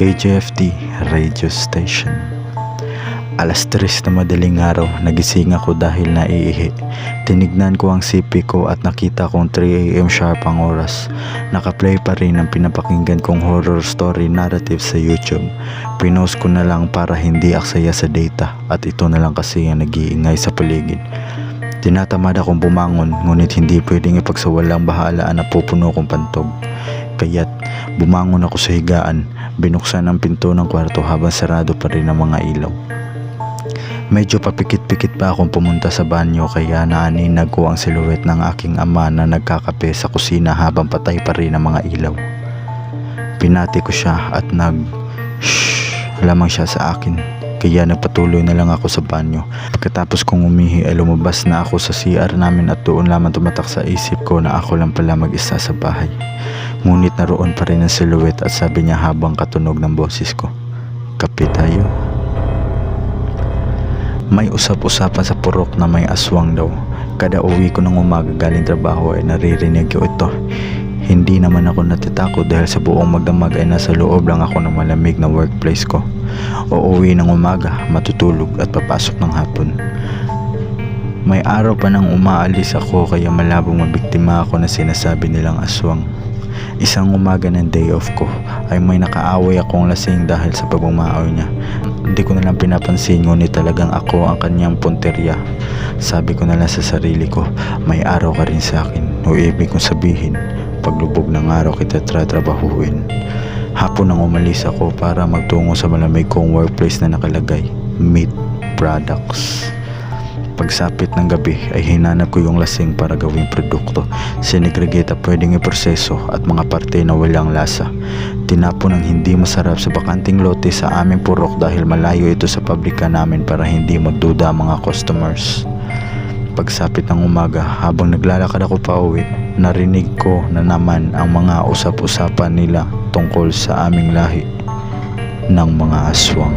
KJFT Radio Station. Alas 3 na madaling araw, nagising ako dahil naiihi. Tinignan ko ang CP ko at nakita kong 3 AM sharp ang oras. Nakaplay pa rin ang pinapakinggan kong horror story narrative sa YouTube. Pinost ko na lang para hindi aksaya sa data at ito na lang kasi ang nag-iingay sa paligid. Tinatamad akong bumangon, ngunit hindi pwedeng ipagsawalang bahala na pupuno kong pantog. Kaya't bumangon ako sa higaan, binuksan ang pinto ng kwarto habang sarado pa rin ang mga ilaw. Medyo papikit-pikit pa akong pumunta sa banyo kaya naaninag ko ang silhouette ng aking ama na nagkakape sa kusina habang patay pa rin ang mga ilaw. Pinati ko siya at shh lamang siya sa akin. Kaya nagpatuloy na lang ako sa banyo. Pagkatapos kong umihi ay lumabas na ako sa CR namin at doon lamang tumatak sa isip ko na ako lang pala mag-isa sa bahay. Ngunit naroon pa rin ang silhouette at sabi niya habang katunog ng boses ko, "Kape tayo." May usap-usapan sa purok na may aswang daw. Kada uwi ko ng umaga galing trabaho ay naririnig ko ito. Hindi naman ako natatakot dahil sa buong magdamag ay nasa loob lang ako ng malamig na workplace ko. Uuwi ng umaga, matutulog at papasok ng hapon. May araw pa nang umaalis ako kaya malabong mabiktima ako na sinasabi nilang aswang. Isang umaga ng day off ko ay may nakaaway akong lasing dahil sa pagmamaaw niya. Hindi ko na lang pinapansin ngunit talagang ako ang kanyang punteriya. Sabi ko na lang sa sarili ko, may araw ka rin sa akin. O ibig kong sabihin, paglubog ng araw kita tratrabahuin. Hapon nang umalis ako para magtungo sa malamig kong workplace na nakalagay, Meat Products. Pagsapit ng gabi ay hinanap ko yung lasing para gawing produkto. Sinegregate pwedeng iproseso at mga parte na walang lasa. Tinapon ng hindi masarap sa bakanting lote sa aming purok dahil malayo ito sa pabrika namin para hindi magduda ang mga customers. Pagsapit ng umaga, habang naglalakad ako pa uwi, narinig ko na naman ang mga usap-usapan nila tungkol sa aming lahi ng mga aswang.